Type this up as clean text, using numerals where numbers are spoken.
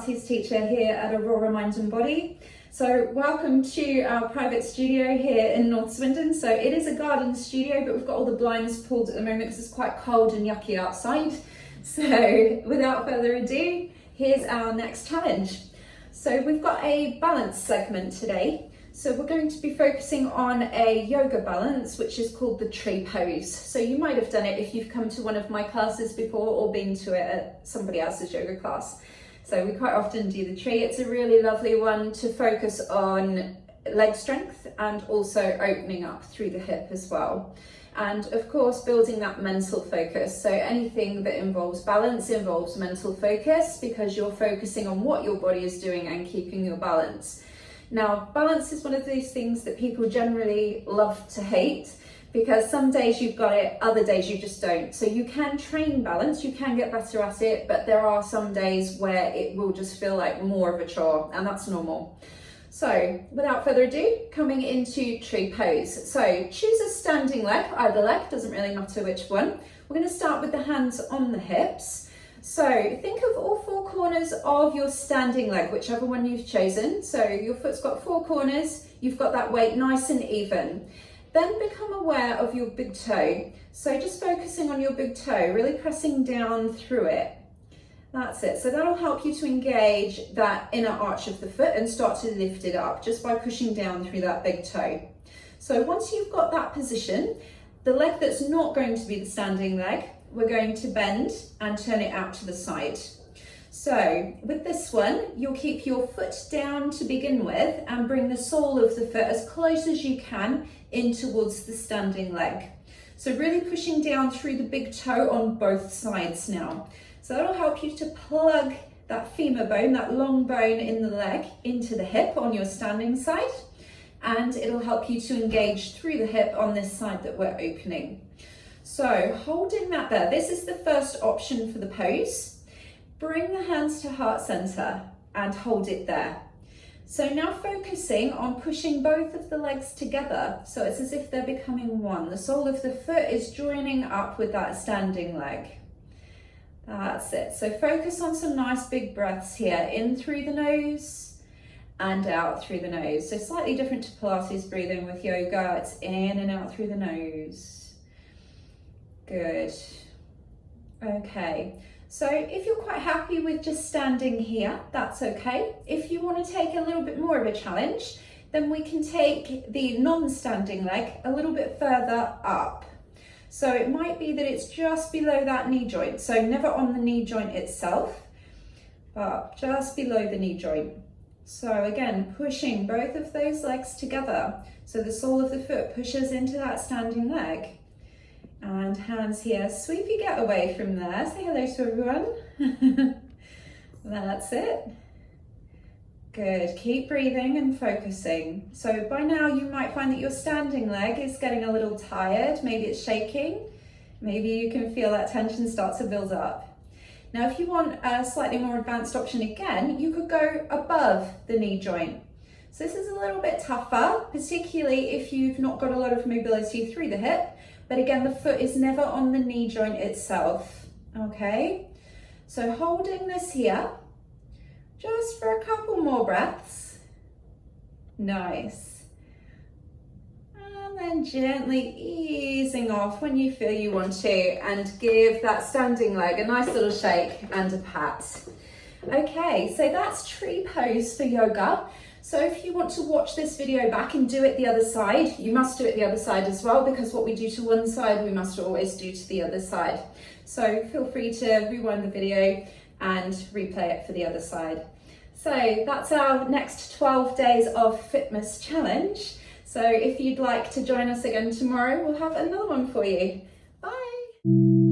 Pilates teacher here at Aurora Mind and Body. So welcome to our private studio here in North Swindon. So it is a garden studio, but we've got all the blinds pulled at the moment because it's quite cold and yucky outside. So without further ado, here's our next challenge. So we've got a balance segment today. So we're going to be focusing on a yoga balance, which is called the tree pose. So you might have done it if you've come to one of my classes before or been to it at somebody else's yoga class. So we quite often do the tree. It's a really lovely one to focus on leg strength and also opening up through the hip as well. And of course, building that mental focus. So anything that involves balance involves mental focus because you're focusing on what your body is doing and keeping your balance. Now, balance is one of those things that people generally love to hate because some days you've got it, other days you just don't. So you can train balance, you can get better at it, but there are some days where it will just feel like more of a chore, and that's normal. So without further ado, coming into tree pose. So choose a standing leg, either leg, doesn't really matter which one. We're going to start with the hands on the hips. So think of all four corners of your standing leg, whichever one you've chosen. So your foot's got four corners, you've got that weight nice and even. Then become aware of your big toe. So just focusing on your big toe, really pressing down through it. That's it. So that'll help you to engage that inner arch of the foot and start to lift it up just by pushing down through that big toe. So once you've got that position, the leg that's not going to be the standing leg, we're going to bend and turn it out to the side. So with this one, you'll keep your foot down to begin with and bring the sole of the foot as close as you can in towards the standing leg. So really pushing down through the big toe on both sides now. So that'll help you to plug that femur bone, that long bone in the leg, into the hip on your standing side. And it'll help you to engage through the hip on this side that we're opening. So holding that there, this is the first option for the pose. Bring the hands to heart center and hold it there. So now focusing on pushing both of the legs together. So it's as if they're becoming one. The sole of the foot is joining up with that standing leg. That's it. So focus on some nice big breaths here. In through the nose and out through the nose. So slightly different to Pilates breathing with yoga. It's in and out through the nose. Good. Okay, so if you're quite happy with just standing here, that's okay. If you want to take a little bit more of a challenge, then we can take the non-standing leg a little bit further up. So it might be that it's just below that knee joint. So never on the knee joint itself, but just below the knee joint. So again, pushing both of those legs together. So the sole of the foot pushes into that standing leg. And hands here, sweepy getaway from there. Say hello to everyone. That's it. Good, keep breathing and focusing. So by now you might find that your standing leg is getting a little tired. Maybe it's shaking. Maybe you can feel that tension start to build up. Now if you want a slightly more advanced option again, you could go above the knee joint. So this is a little bit tougher, particularly if you've not got a lot of mobility through the hip. But again, the foot is never on the knee joint itself, okay? So holding this here, just for a couple more breaths. Nice. And then gently easing off when you feel you want to and give that standing leg a nice little shake and a pat. Okay, so that's tree pose for yoga. So if you want to watch this video back and do it the other side, you must do it the other side as well, because what we do to one side, we must always do to the other side. So feel free to rewind the video and replay it for the other side. So that's our next 12 days of Fitmas challenge. So if you'd like to join us again tomorrow, we'll have another one for you. Bye.